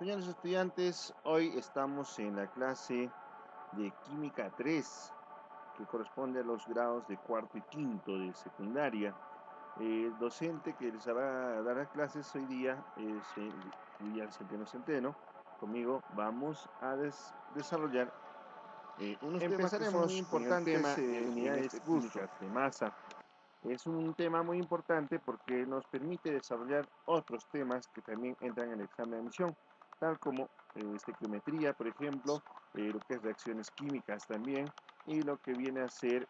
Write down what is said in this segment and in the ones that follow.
Señores estudiantes, hoy estamos en la clase de Química 3, que corresponde a los grados de cuarto y quinto de secundaria. El docente que les va a dar las clases hoy día es William Centeno Centeno. Conmigo vamos a desarrollar unos temas que son muy Empezaremos con el importantes tema en unidades este curso. químicas de masa. Es un tema muy importante porque nos permite desarrollar otros temas que también entran en el examen de admisión, tal como estequiometría, por ejemplo, lo que es reacciones químicas también, y lo que viene a ser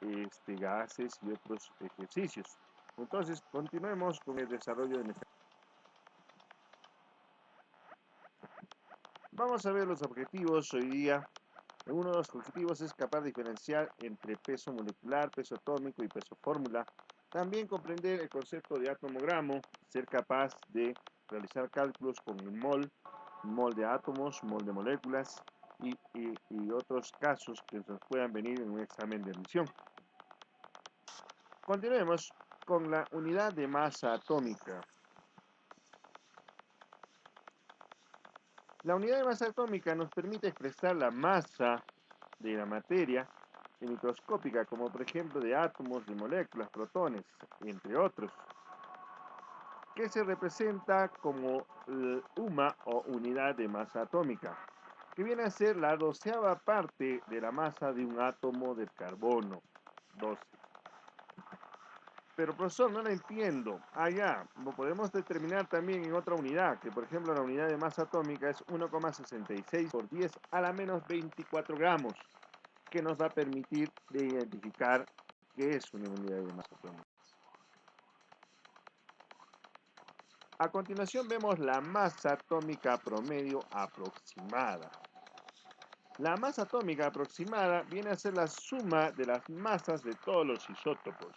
gases y otros ejercicios. Entonces, continuemos con el desarrollo de nuestra. Vamos a ver los objetivos hoy día. Uno de los objetivos es capaz de diferenciar entre peso molecular, peso atómico y peso fórmula. También comprender el concepto de átomo-gramo, ser capaz de realizar cálculos con el mol de átomos, mol de moléculas y otros casos que nos puedan venir en un examen de admisión. Continuemos con la unidad de masa atómica. La unidad de masa atómica nos permite expresar la masa de la materia microscópica, como por ejemplo de átomos, de moléculas, protones, entre otros, que se representa como UMA o unidad de masa atómica, que viene a ser la 12ª parte de la masa de un átomo de carbono, 12. Pero profesor, no lo entiendo. Ya, lo podemos determinar también en otra unidad, que por ejemplo la unidad de masa atómica es 1,66 por 10 a la menos 24 gramos, que nos va a permitir de identificar qué es una unidad de masa atómica. A continuación vemos la masa atómica promedio aproximada. La masa atómica aproximada viene a ser la suma de las masas de todos los isótopos.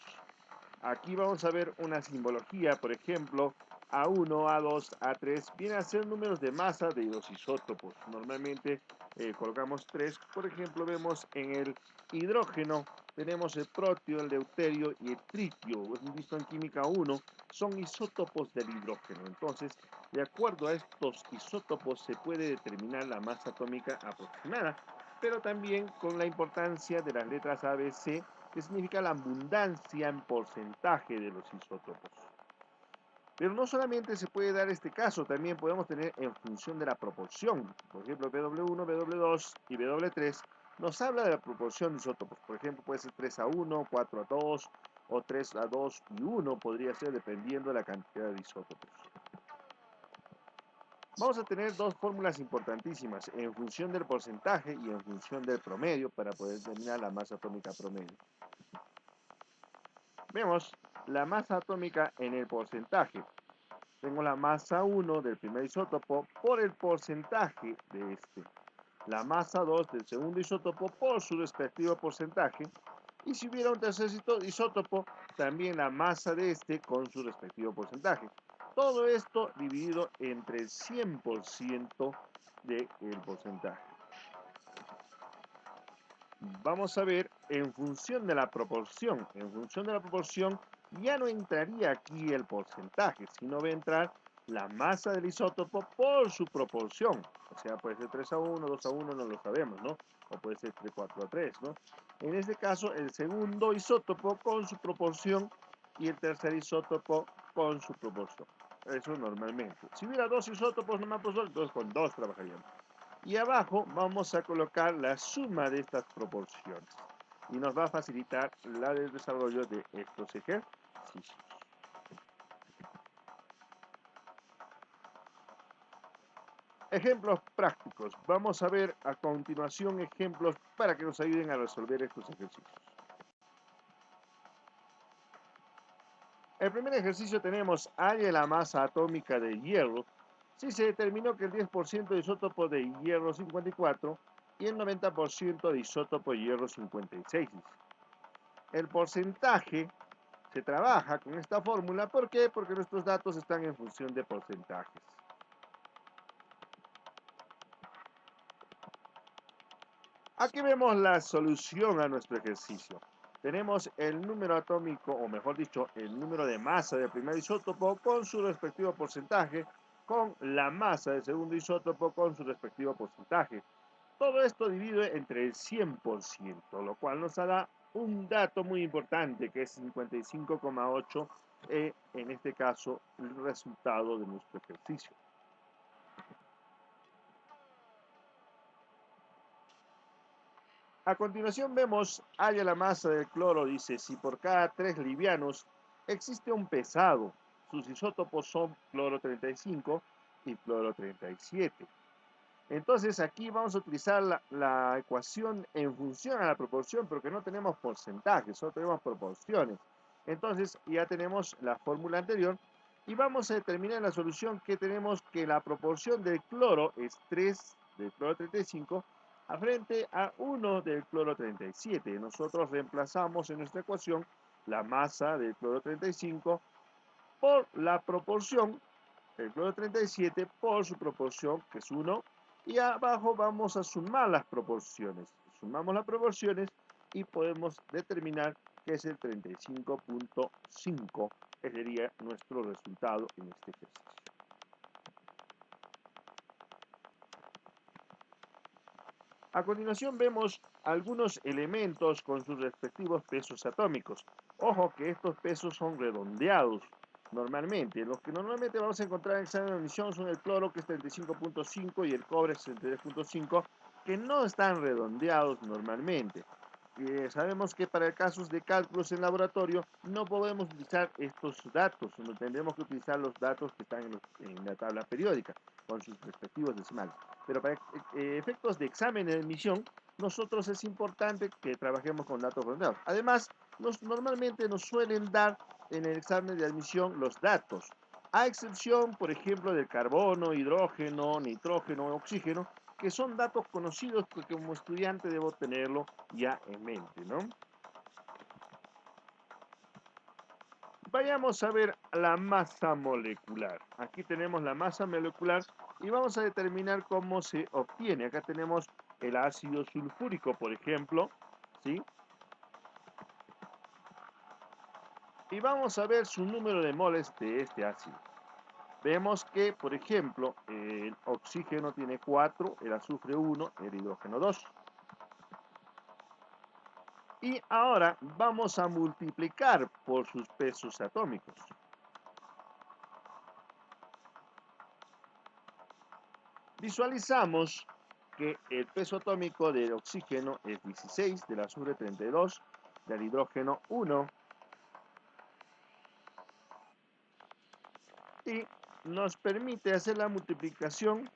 Aquí vamos a ver una simbología, por ejemplo, A1, A2, A3, vienen a ser números de masa de los isótopos. Normalmente colocamos 3, por ejemplo, vemos en el hidrógeno, tenemos el protio, el deuterio y el tritio, visto en química 1, son isótopos del hidrógeno. Entonces, de acuerdo a estos isótopos se puede determinar la masa atómica aproximada, pero también con la importancia de las letras A, B, C, que significa la abundancia en porcentaje de los isótopos. Pero no solamente se puede dar este caso, también podemos tener en función de la proporción. Por ejemplo, W1, W2 y W3 nos habla de la proporción de isótopos. Por ejemplo, puede ser 3:1, 4:2 o 3:2 y 1 podría ser dependiendo de la cantidad de isótopos. Vamos a tener dos fórmulas importantísimas en función del porcentaje y en función del promedio para poder determinar la masa atómica promedio. Vemos la masa atómica en el porcentaje. Tengo la masa 1 del primer isótopo por el porcentaje de este. La masa 2 del segundo isótopo por su respectivo porcentaje. Y si hubiera un tercer isótopo, también la masa de este con su respectivo porcentaje. Todo esto dividido entre el 100% del porcentaje. Vamos a ver en función de la proporción. En función de la proporción ya no entraría aquí el porcentaje, sino va a entrar la masa del isótopo por su proporción. O sea, puede ser 3:1, 2:1, no lo sabemos, ¿no? O puede ser 4:3, ¿no? En este caso, el segundo isótopo con su proporción y el tercer isótopo con su proporción. Eso normalmente. Si hubiera dos isótopos nomás, pues entonces con dos trabajaríamos. Y abajo vamos a colocar la suma de estas proporciones. Y nos va a facilitar el desarrollo de estos ejercicios. Ejemplos prácticos. Vamos a ver a continuación ejemplos para que nos ayuden a resolver estos ejercicios. El primer ejercicio tenemos, halle la masa atómica de hierro si se determinó que el 10% de isótopo de hierro 54 y el 90% de isótopo de hierro 56. El porcentaje se trabaja con esta fórmula. ¿Por qué? Porque nuestros datos están en función de porcentajes. Aquí vemos la solución a nuestro ejercicio. Tenemos el número atómico, o mejor dicho, el número de masa del primer isótopo con su respectivo porcentaje. con la masa del segundo isótopo con su respectivo porcentaje. Todo esto dividido entre el 100%, lo cual nos da un dato muy importante que es 55,8, en este caso el resultado de nuestro ejercicio. A continuación vemos, halla la masa del cloro, dice, si por cada 3 livianos existe un pesado, sus isótopos son cloro 35 y cloro 37. Entonces aquí vamos a utilizar la ecuación en función a la proporción, porque no tenemos porcentajes, solo tenemos proporciones. Entonces ya tenemos la fórmula anterior y vamos a determinar en la solución que tenemos que la proporción del cloro es 3 del cloro 35 a frente a 1 del cloro 37. Nosotros reemplazamos en nuestra ecuación la masa del cloro 35 por la proporción del cloro 37 por su proporción, que es 1, y abajo vamos a sumar las proporciones. Sumamos las proporciones y podemos determinar que es el 35,5, que sería nuestro resultado en este ejercicio. A continuación vemos algunos elementos con sus respectivos pesos atómicos. Ojo que estos pesos son redondeados normalmente. Los que normalmente vamos a encontrar en el examen de admisión son el cloro, que es 35,5, y el cobre, 63,5, que no están redondeados normalmente. Sabemos que para casos de cálculos en laboratorio no podemos utilizar estos datos, no tendremos que utilizar los datos que están en la tabla periódica con sus respectivos decimales. Pero para efectos de examen de admisión, nosotros es importante que trabajemos con datos redondeados. Además, normalmente nos suelen dar en el examen de admisión los datos, a excepción, por ejemplo, del carbono, hidrógeno, nitrógeno, oxígeno, que son datos conocidos que como estudiante debo tenerlo ya en mente, ¿no? Vayamos a ver la masa molecular. Aquí tenemos la masa molecular y vamos a determinar cómo se obtiene. Acá tenemos el ácido sulfúrico, por ejemplo, ¿sí? Y vamos a ver su número de moles de este ácido. Vemos que, por ejemplo, el oxígeno tiene 4, el azufre 1, el hidrógeno 2. Y ahora vamos a multiplicar por sus pesos atómicos. Visualizamos que el peso atómico del oxígeno es 16, del azufre 32, del hidrógeno 1, y nos permite hacer la multiplicación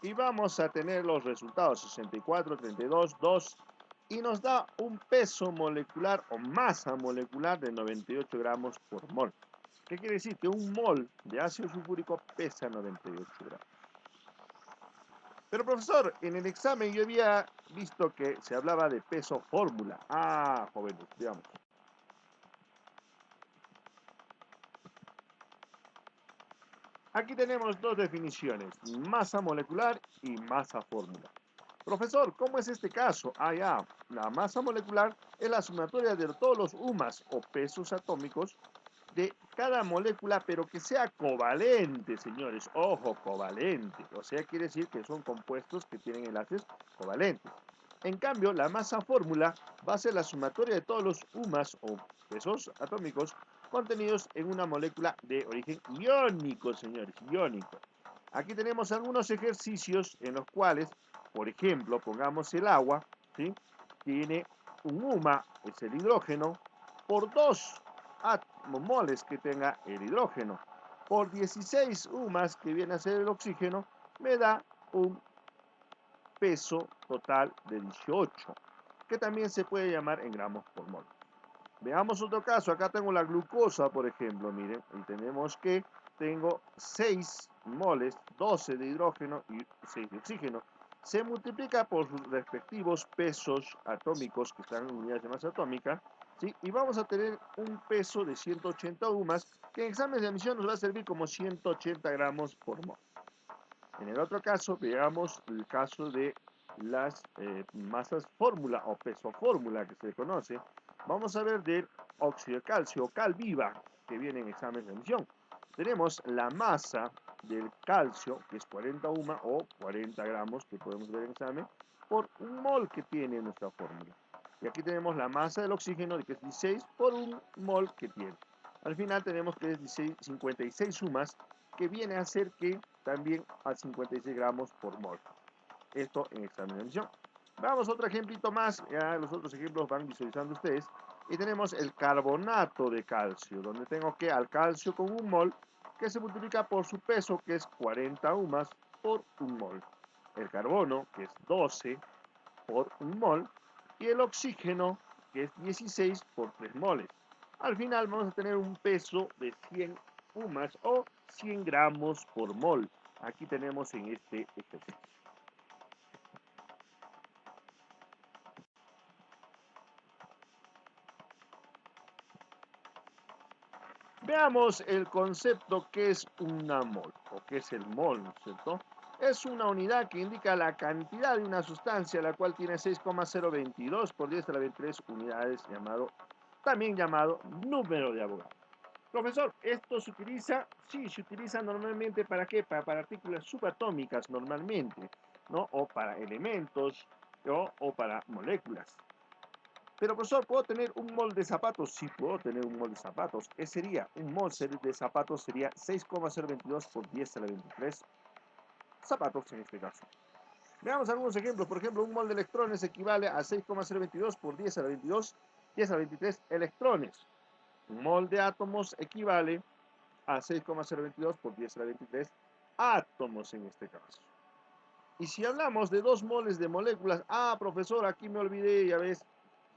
y vamos a tener los resultados 64, 32, 2 y nos da un peso molecular o masa molecular de 98 gramos por mol. ¿Qué quiere decir? Que un mol de ácido sulfúrico pesa 98 gramos. Pero profesor, en el examen yo había visto que se hablaba de peso fórmula. Ah, jóvenes, digamos. Aquí tenemos dos definiciones, masa molecular y masa fórmula. Profesor, ¿cómo es este caso? Ah, ya, la masa molecular es la sumatoria de todos los UMAS o pesos atómicos de cada molécula, pero que sea covalente, señores. Ojo, covalente. O sea, quiere decir que son compuestos que tienen enlaces covalentes. En cambio, la masa fórmula va a ser la sumatoria de todos los UMAS o pesos atómicos contenidos en una molécula de origen iónico, señores, iónico. Aquí tenemos algunos ejercicios en los cuales, por ejemplo, pongamos el agua, ¿sí? Tiene un UMA, es el hidrógeno, por 2 moles que tenga el hidrógeno, por 16 UMAS que viene a ser el oxígeno, me da un peso total de 18, que también se puede llamar en gramos por mol. Veamos otro caso, acá tengo la glucosa, por ejemplo, miren, y tenemos que tengo 6 moles, 12 de hidrógeno y 6 de oxígeno. Se multiplica por sus respectivos pesos atómicos, que están en unidades de masa atómica, ¿sí? Y vamos a tener un peso de 180 UMAS, que en exámenes de admisión nos va a servir como 180 gramos por mol. En el otro caso, veamos el caso de las masas fórmula o peso fórmula que se conoce. Vamos a ver del óxido de calcio, cal viva, que viene en exámenes de admisión. tenemos la masa del calcio, que es 40 UMA o 40 gramos, que podemos ver en el examen, por un mol que tiene nuestra fórmula. Y aquí tenemos la masa del oxígeno, que es 16 por un mol que tiene. Al final tenemos que es 16, 56 sumas, que viene a ser que también a 56 gramos por mol. Esto en examen de admisión. Vamos a otro ejemplito más, ya los otros ejemplos van visualizando ustedes. Y tenemos el carbonato de calcio, donde tengo que al calcio con un mol, que se multiplica por su peso, que es 40 UMAS por un mol. El carbono, que es 12 por un mol. Y el oxígeno, que es 16 por 3 moles. Al final vamos a tener un peso de 100 UMAS o 100 gramos por mol. Aquí tenemos en este ejercicio. Veamos el concepto que es una mol, o que es el mol, ¿no es cierto? Es una unidad que indica la cantidad de una sustancia, la cual tiene 6,022 por 10 a la 23 unidades, también llamado número de Avogadro. Profesor, ¿esto se utiliza? Sí, se utiliza normalmente ¿para qué? Para partículas subatómicas normalmente, ¿no? O para elementos, o para moléculas. Pero profesor, ¿puedo tener un mol de zapatos? Sí, puedo tener un mol de zapatos. ¿Qué sería? Un mol de zapatos sería 6,022 por 10 a la 23 zapatos en este caso. Veamos algunos ejemplos. Por ejemplo, un mol de electrones equivale a 6,022 por 10 a la 22, 10 a la 23 electrones. Un mol de átomos equivale a 6,022 por 10 a la 23 átomos en este caso. Y si hablamos de 2 moles de moléculas, profesor, aquí me olvidé, ya ves,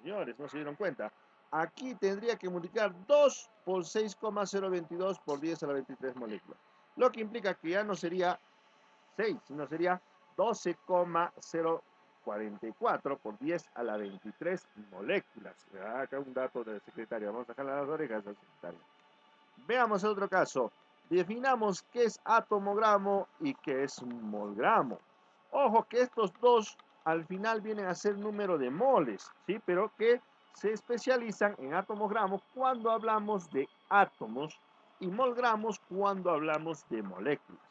señores, no se dieron cuenta. Aquí tendría que multiplicar 2 por 6,022 por 10 a la 23 moléculas. Lo que implica que ya no sería 6, sino sería 12,044 por 10 a la 23 moléculas. Acá un dato del secretario. Vamos a sacar las orejas al secretario. Veamos otro caso. Definamos qué es atomogramo y qué es molgramo. Ojo que estos dos al final vienen a ser número de moles, ¿sí? Pero que se especializan en atomogramo cuando hablamos de átomos y molgramos cuando hablamos de moléculas.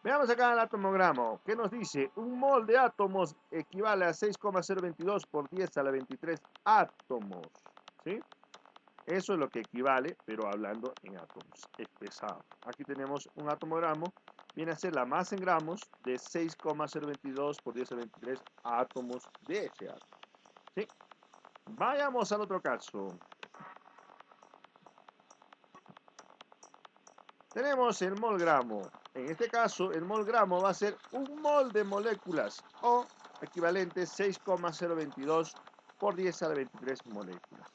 Veamos acá el atomogramo. ¿Qué nos dice? Un mol de átomos equivale a 6,022 por 10 a la 23 átomos, ¿sí? Eso es lo que equivale, pero hablando en átomos, es pesado. Aquí tenemos un atomogramo, viene a ser la masa en gramos de 6,022 por 10 a la 23 átomos de ese átomo. ¿Sí? Vayamos al otro caso. Tenemos el mol gramo. En este caso, el mol gramo va a ser un mol de moléculas o equivalente 6,022 por 10 a la 23 moléculas.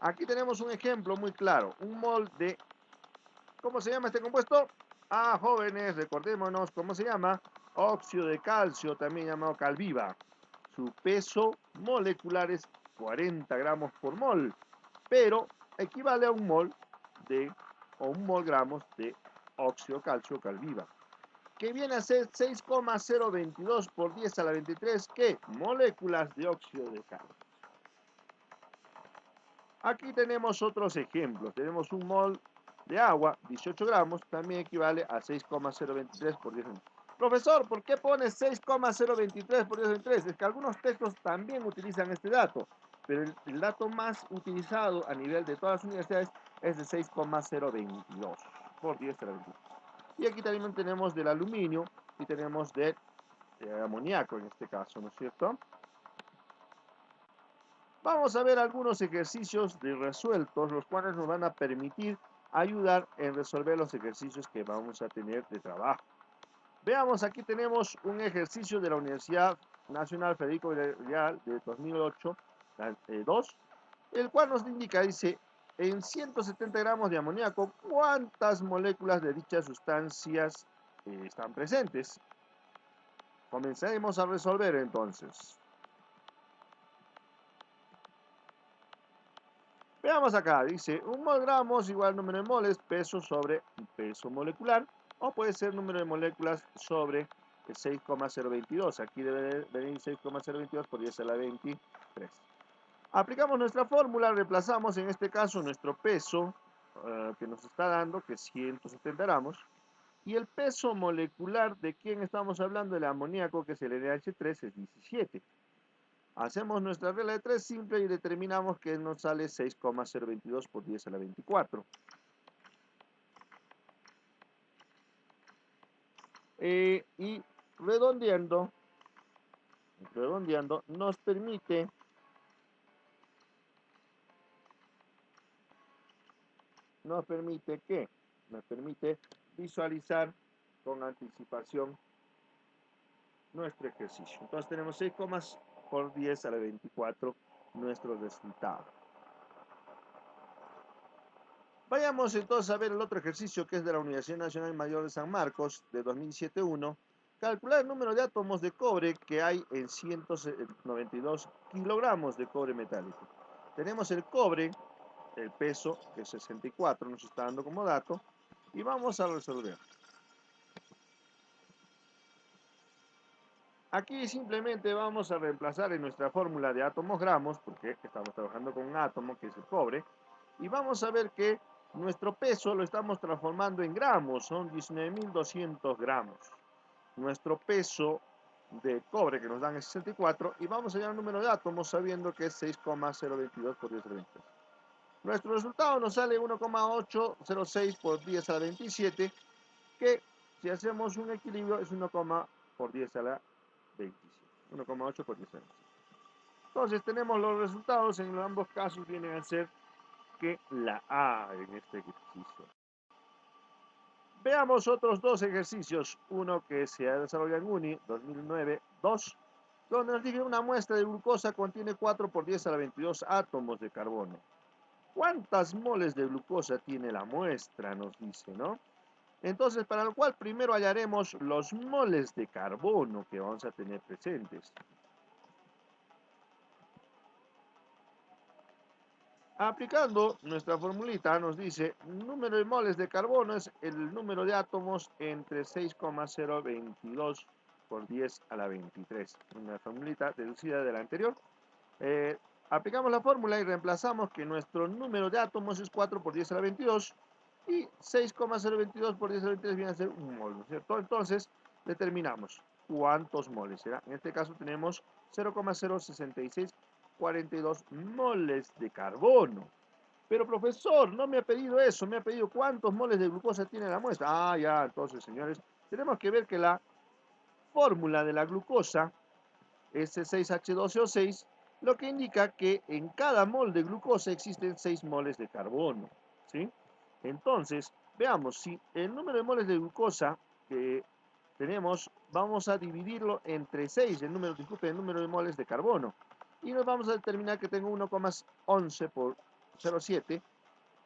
Aquí tenemos un ejemplo muy claro, un mol de, ¿cómo se llama este compuesto? Jóvenes, recordémonos, ¿cómo se llama? Óxido de calcio, también llamado calviva. Su peso molecular es 40 gramos por mol, pero equivale a un mol de, o un mol gramos de óxido calcio calviva, que viene a ser 6,022 por 10 a la 23, ¿qué? Moléculas de óxido de calcio. Aquí tenemos otros ejemplos. Tenemos un mol de agua, 18 gramos, también equivale a 6,023 por 10. Profesor, ¿por qué pone 6,023 por 10? Es que algunos textos también utilizan este dato, pero el dato más utilizado a nivel de todas las universidades es de 6,022 por 10 a la 23. Y aquí también tenemos del aluminio y tenemos del amoníaco en este caso, ¿no es cierto? Vamos a ver algunos ejercicios de resueltos, los cuales nos van a permitir ayudar en resolver los ejercicios que vamos a tener de trabajo. Veamos, aquí tenemos un ejercicio de la Universidad Nacional Federico Villarreal de 2008, 2, el cual nos indica, dice, en 170 gramos de amoníaco, ¿cuántas moléculas de dichas sustancias están presentes? Comencemos a resolver entonces. Veamos acá, dice, un mol gramos igual número de moles, peso sobre peso molecular, o puede ser número de moléculas sobre es 6,022. Aquí debe venir 6,022 por 10 a la 23. Aplicamos nuestra fórmula, reemplazamos en este caso nuestro peso que nos está dando, que es 170 gramos, y el peso molecular de quién estamos hablando, del amoníaco, que es el NH3, es 17. Hacemos nuestra regla de 3 simple y determinamos que nos sale 6,022 por 10 a la 24. Y redondeando, nos permite ¿qué? Nos permite visualizar con anticipación nuestro ejercicio. Entonces tenemos 6, por 10 a la 24 nuestro resultado. Vayamos entonces a ver el otro ejercicio, que es de la Universidad Nacional Mayor de San Marcos, de 2007-1. Calcular el número de átomos de cobre que hay en 192 kilogramos de cobre metálico. Tenemos el cobre, el peso, que es 64, nos está dando como dato, y vamos a resolver. Aquí simplemente vamos a reemplazar en nuestra fórmula de átomos gramos, porque estamos trabajando con un átomo, que es el cobre, y vamos a ver que nuestro peso lo estamos transformando en gramos, son 19.200 gramos. Nuestro peso de cobre que nos dan es 64, y vamos a hallar el número de átomos sabiendo que es 6,022 por 10 a la 23. Nuestro resultado nos sale 1,806 por 10 a la 27, que si hacemos un equilibrio es 1, por 10 a la 27. 1,8 por 10 a la 27. Entonces tenemos los resultados, en ambos casos vienen a ser que la A en este ejercicio. Veamos otros dos ejercicios. Uno que se ha desarrollado en UNI 2009-2, donde nos dice una muestra de glucosa contiene 4 por 10 a la 22 átomos de carbono. ¿Cuántas moles de glucosa tiene la muestra? Nos dice, ¿no? Entonces, para lo cual primero hallaremos los moles de carbono que vamos a tener presentes. Aplicando nuestra formulita, nos dice, número de moles de carbono es el número de átomos entre 6,022 por 10 a la 23. Una formulita deducida de la anterior. Aplicamos la fórmula y reemplazamos que nuestro número de átomos es 4 por 10 a la 22 y 6,022 por 10 a la 23 viene a ser un mol, ¿no es cierto? Entonces, determinamos cuántos moles será. En este caso tenemos 0,06642 moles de carbono. Pero profesor, no me ha pedido eso, me ha pedido cuántos moles de glucosa tiene la muestra. Ah, ya, entonces, señores, tenemos que ver que la fórmula de la glucosa es 6H12O6, lo que indica que en cada mol de glucosa existen 6 moles de carbono, ¿sí? Entonces, veamos, si el número de moles de glucosa que tenemos, vamos a dividirlo entre 6, el número de moles de carbono. Y nos vamos a determinar que tengo 1,11 por 0,7,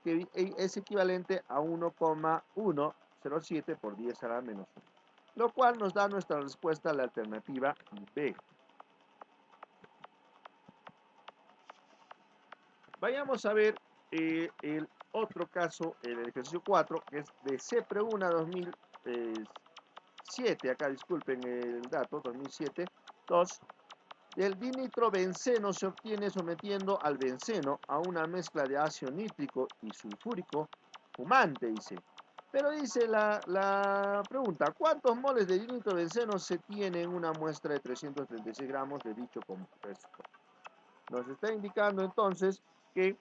que es equivalente a 1,107 por 10 a la menos 1. Lo cual nos da nuestra respuesta a la alternativa B. Vayamos a ver el otro caso, el ejercicio 4, que es de CEPRE-1 2007, acá disculpen el dato, 2007, 2. El dinitrobenceno se obtiene sometiendo al benceno a una mezcla de ácido nítrico y sulfúrico fumante, dice. Pero dice la pregunta, ¿cuántos moles de dinitrobenceno se tiene en una muestra de 336 gramos de dicho compuesto? Nos está indicando entonces que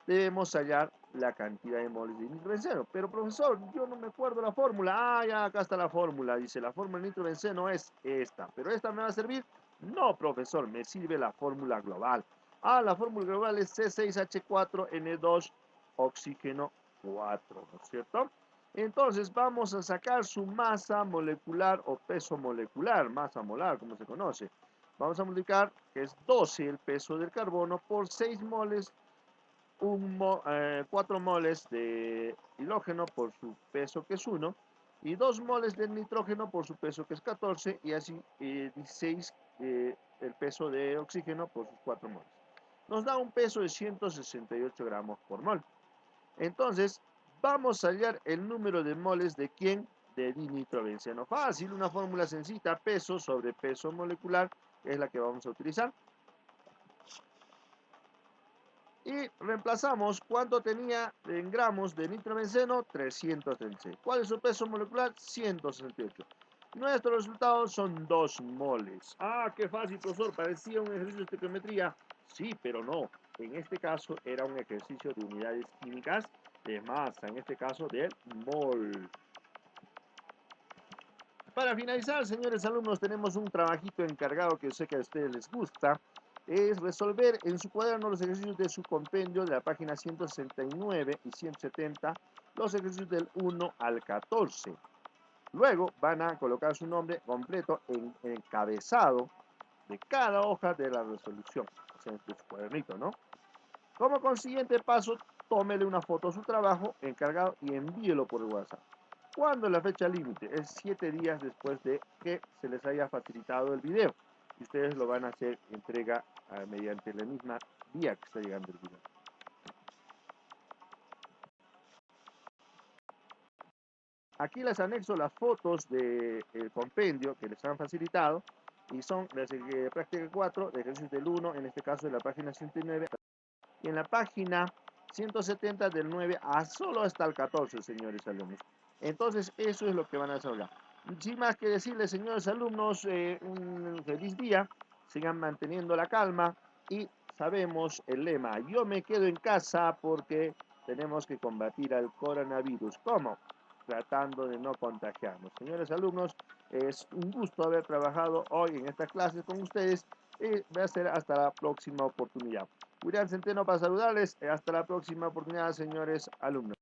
debemos hallar la cantidad de moles de nitrobenceno. Pero profesor, yo no me acuerdo la fórmula. Ah, ya, acá está la fórmula. Dice, la fórmula de nitrobenceno es esta. ¿Pero esta me va a servir? No, profesor, me sirve la fórmula global. Ah, la fórmula global es C6H4N2 oxígeno 4, ¿no es cierto? Entonces vamos a sacar su masa molecular o peso molecular, masa molar, como se conoce. Vamos a multiplicar, que es 12 el peso del carbono, por 6 moles 4 moles de hidrógeno por su peso, que es 1, y 2 moles de nitrógeno por su peso, que es 14, y así 16 el peso de oxígeno por sus 4 moles. Nos da un peso de 168 gramos por mol. Entonces, vamos a hallar el número de moles de ¿quién? de dinitrobenceno. Fácil, una fórmula sencilla, peso sobre peso molecular, es la que vamos a utilizar. Y reemplazamos cuánto tenía en gramos de nitrobenceno, 336. ¿Cuál es su peso molecular? 168. Nuestros resultados son 2 moles. Ah, qué fácil, profesor. Parecía un ejercicio de estequiometría. Sí, pero no. En este caso era un ejercicio de unidades químicas de masa, en este caso del mol. Para finalizar, señores alumnos, tenemos un trabajito encargado que sé que a ustedes les gusta. Es resolver en su cuaderno los ejercicios de su compendio de la página 169 y 170, los ejercicios del 1 al 14. Luego van a colocar su nombre completo en el encabezado de cada hoja de la resolución, o sea, en su cuadernito, ¿no? Como consiguiente paso, tómele una foto a su trabajo encargado y envíelo por WhatsApp. Cuando la fecha límite es 7 días después de que se les haya facilitado el video. Y ustedes lo van a hacer entrega mediante la misma vía que está llegando el video. Aquí les anexo las fotos del compendio que les han facilitado y son de práctica 4, de ejercicios del 1, en este caso de la página 109, y en la página 170 del 9 a solo hasta el 14, señores alumnos. Entonces, eso es lo que van a desarrollar. Sin más que decirles, señores alumnos, un feliz día, sigan manteniendo la calma y sabemos el lema, yo me quedo en casa porque tenemos que combatir al coronavirus. ¿Cómo? Tratando de no contagiarnos. Señores alumnos, es un gusto haber trabajado hoy en estas clases con ustedes y va a ser hasta la próxima oportunidad. William Centeno para saludarles. Hasta la próxima oportunidad, señores alumnos.